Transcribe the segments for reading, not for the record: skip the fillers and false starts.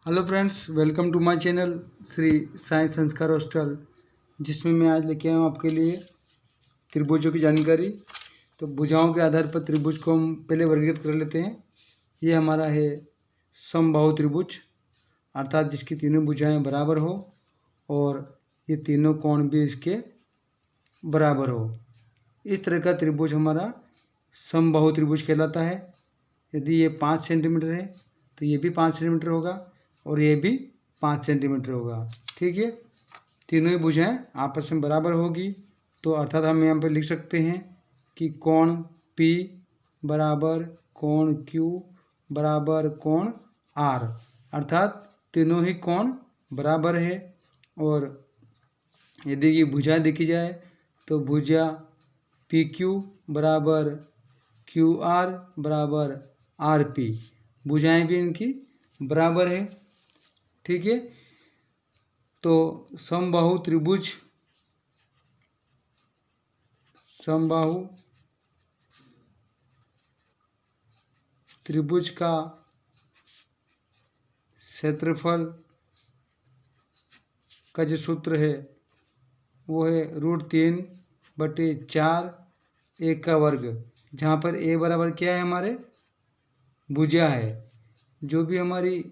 Hello friends, welcome to my channel Shri Sai Sanskar hostel, जिसमें मैं आज लेके आया हूँ आपके लिए त्रिभुजों की जानकारी। तो भुजाओं के आधार पर त्रिभुज को हम पहले वर्गीकृत कर लेते हैं। ये हमारा है समबाहु त्रिभुज, अर्थात जिसकी तीनों भुजाएं बराबर हो और ये तीनों कोण भी इसके बराबर हो। इस तरह का त्रिभुज हमारा समबाहु त्रिभुज कहलाता है। यदि ये 5 सेंटीमीटर है तो ये भी 5 सेंटीमीटर होगा और ये भी 5 सेंटीमीटर होगा। ठीक है, तीनों ही भुजाएं आपस में बराबर होगी। तो अर्थात हम यहाँ पर लिख सकते हैं कि कोण P बराबर कोण Q बराबर कोण R, अर्थात तीनों ही कोण बराबर है। और यदि ये भुजा देखी जाए तो भुजा PQ बराबर QR बराबर RP, भुजाएं भी इनकी बराबर है। ठीक है, तो समबाहु त्रिभुज का क्षेत्रफल का जो सूत्र है वो है √3/4 a का वर्ग, जहाँ पर a बराबर क्या है, हमारे भुजा है। जो भी हमारी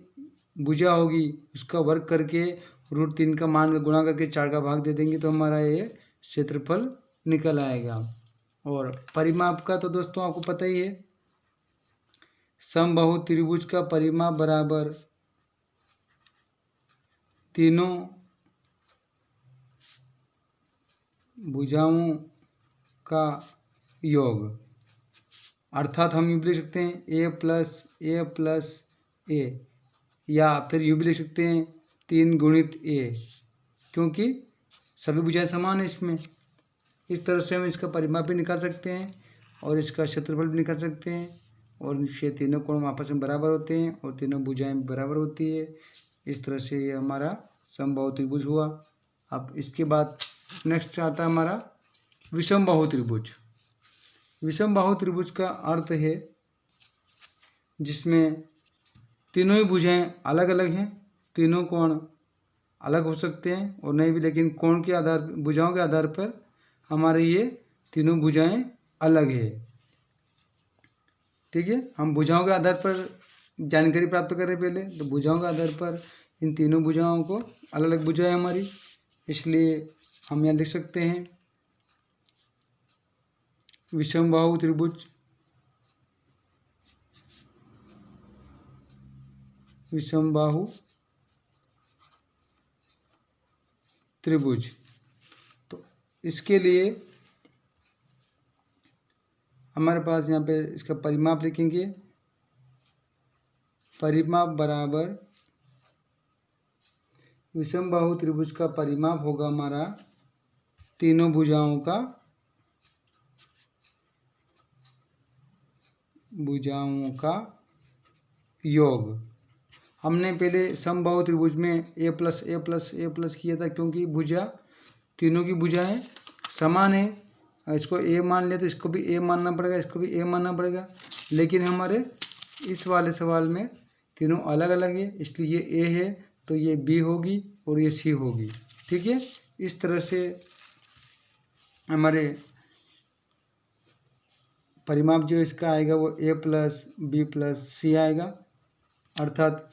भुजा होगी उसका वर्ग करके √3 का मान का गुणा करके 4 का भाग दे देंगे तो हमारा ये क्षेत्रफल निकल आएगा। और परिमाप का तो दोस्तों आपको पता ही है, समबाहु त्रिभुज का परिमाप बराबर तीनों भुजाओं का योग, अर्थात हम यूँ भी लिख सकते हैं a+a+a, या फिर यूँ भी लिख सकते हैं 3 गुणित a, क्योंकि सभी भुजाएं समान है इसमें। इस तरह से हम इसका परिमाप भी निकाल सकते हैं और इसका क्षेत्रफल भी निकाल सकते हैं। और ये तीनों कोण आपस में बराबर होते हैं और तीनों भुजाएं बराबर होती है। इस तरह से ये हमारा समबाहु त्रिभुज हुआ। अब इसके बाद नेक्स्ट आता है हमारा विषमबाहु त्रिभुज। विषमबाहु त्रिभुज का अर्थ है जिसमें तीनों ही भुजाएं अलग अलग हैं, तीनों कोण अलग हो सकते हैं और नहीं भी, लेकिन कोण के आधार भुजाओं के आधार पर हमारे ये तीनों भुजाएं अलग है। ठीक है, हम भुजाओं के आधार पर जानकारी प्राप्त करें पहले। तो भुजाओं के आधार पर इन तीनों भुजाओं को अलग अलग भुजाएं हमारी, इसलिए हम यहाँ लिख सकते हैं विषमबाहु त्रिभुज, विषमबाहु त्रिभुज। तो इसके लिए हमारे पास यहाँ पे इसका परिमाप लिखेंगे। परिमाप बराबर विषमबाहु त्रिभुज का परिमाप होगा हमारा तीनों भुजाओं का योग। हमने पहले समबाहु त्रिभुज में a+a+a+ किया था, क्योंकि भुजा तीनों की भुजाएं समान है। इसको a मान ले तो इसको भी a मानना पड़ेगा, इसको भी a मानना पड़ेगा। लेकिन हमारे इस वाले सवाल में तीनों अलग अलग है, इसलिए ये a है तो ये b होगी और ये c होगी। ठीक है, इस तरह से हमारे परिमाप जो इसका आएगा वो a+b+c आएगा। अर्थात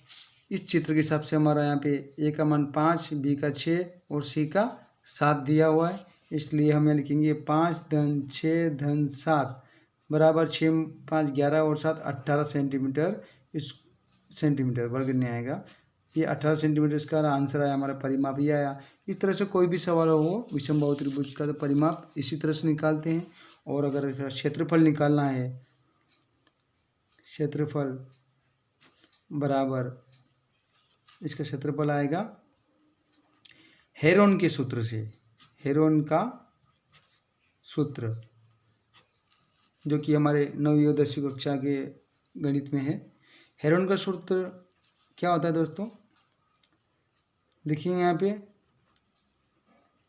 इस चित्र के हिसाब से हमारा यहाँ पे a का मान 5, b का 6 और c का 7 दिया हुआ है। इसलिए हम यहाँ लिखेंगे 5 धन 6 धन 7 बराबर 6 5 11 और 7 18 सेंटीमीटर, इस सेंटीमीटर वर्ग नहीं आएगा। ये 18 सेंटीमीटर इसका आंसर आया, हमारा परिमाप ये आया। इस तरह से कोई भी सवाल हो वो विषमबाहु त्रिभुज का तो परिमाप इसी तरह से निकालते हैं। और अगर क्षेत्रफल निकालना है, क्षेत्रफल बराबर इसका क्षेत्रफल आएगा हेरोन के सूत्र से। हेरोन का सूत्र जो कि हमारे 9वीं और 10वीं कक्षा के गणित में है। हेरोन का सूत्र क्या होता है दोस्तों, देखिए यहाँ पे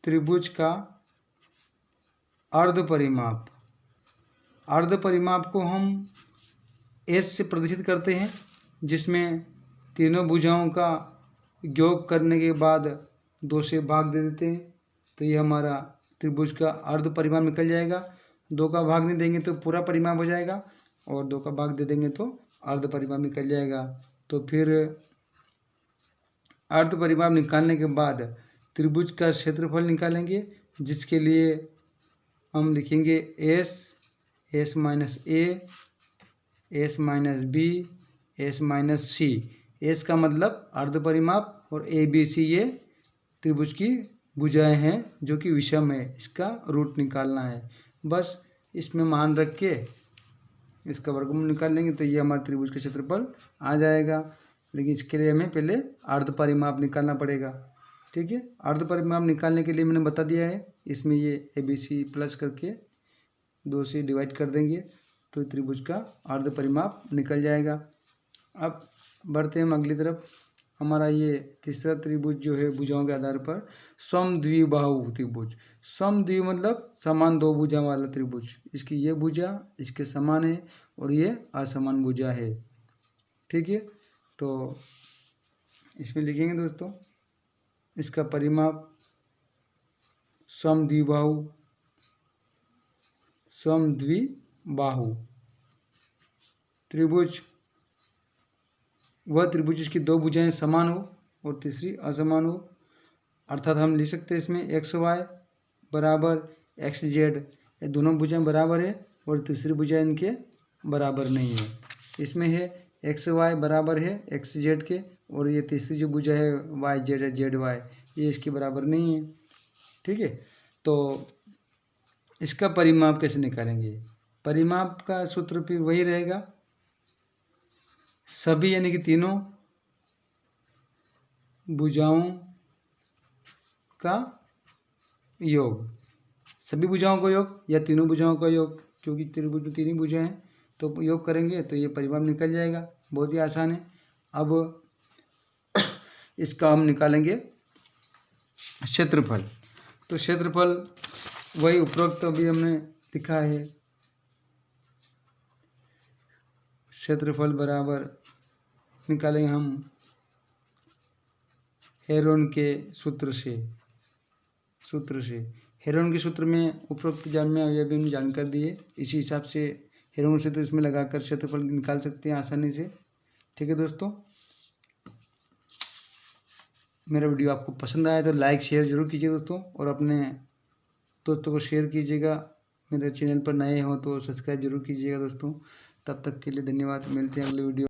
त्रिभुज का अर्ध परिमाप को हम S से प्रदर्शित करते हैं, जिसमें तीनों भुजाओं का योग करने के बाद 2 से भाग दे देते हैं तो ये हमारा त्रिभुज का अर्ध परिमाप निकल जाएगा। 2 का भाग नहीं देंगे तो पूरा परिमाप हो जाएगा और 2 का भाग दे देंगे तो अर्ध परिमाप निकल जाएगा। तो फिर अर्ध परिमाप निकालने के बाद त्रिभुज का क्षेत्रफल निकालेंगे, जिसके लिए हम लिखेंगे S minus A, S minus B, S minus C. S का मतलब अर्ध परिमाप और ए बी सी ये त्रिभुज की भुजाएं हैं जो कि विषम है, इसका रूट निकालना है। बस इसमें मान रख के इसका वर्गमूल निकाल लेंगे तो ये हमारे त्रिभुज का क्षेत्रफल आ जाएगा। लेकिन इसके लिए हमें पहले अर्ध परिमाप निकालना पड़ेगा। ठीक है, अर्ध परिमाप निकालने के लिए मैंने बता दिया है, इसमें ये ए बी सी प्लस करके 2 से डिवाइड कर देंगे तो त्रिभुज का अर्ध परिमाप निकल जाएगा। अब बढ़ते हैं हम अगली तरफ। हमारा ये तीसरा त्रिभुज जो है भुजाओं के आधार पर समद्विबाहु त्रिभुज। समद्वि मतलब समान 2 भुजा वाला त्रिभुज। इसकी ये भुजा इसके समान है और ये असमान भुजा है। ठीक है, तो इसमें लिखेंगे दोस्तों इसका परिमाप समद्विबाहु त्रिभुज वह त्रिभुज जिसकी 2 भुजाएं समान हो और तीसरी असमान हो। अर्थात हम लिख सकते हैं इसमें एक्स वाई बराबर एक्स जेड, ये दोनों भुजाएं बराबर है और तीसरी भुजा इनके बराबर नहीं है। इसमें है एक्स वाई बराबर है एक्स जेड के और ये तीसरी जो भुजा है वाई जेड है जेड वाई, ये इसके बराबर नहीं है। ठीक है, तो इसका परिमाप कैसे निकालेंगे? परिमाप का सूत्र फिर वही रहेगा, सभी यानी कि तीनों भुजाओं का योग, सभी भुजाओं का योग या तीनों भुजाओं का योग, क्योंकि त्रिभुज में 3 ही भुजाएं हैं तो योग करेंगे तो ये परिमाप निकल जाएगा। बहुत ही आसान है। अब इसका हम निकालेंगे क्षेत्रफल। तो क्षेत्रफल वही उपरोक्त अभी हमने लिखा है, क्षेत्रफल बराबर निकालेंगे हम हेरोन के सूत्र से। हेरोन के सूत्र में उपरोक्त ज्ञान में अभी हमने जानकारी दी है, इसी हिसाब से हेरोन सूत्र इसमें लगाकर क्षेत्रफल निकाल सकते हैं आसानी से। ठीक है दोस्तों, मेरा वीडियो आपको पसंद आया तो लाइक शेयर जरूर कीजिए दोस्तों, और अपने दोस्तों को शेयर कीजिएगा। मेरे चैनल पर नए हो तो सब्सक्राइब जरूर कीजिएगा दोस्तों। तब तक के लिए धन्यवाद, मिलते हैं अगले वीडियो।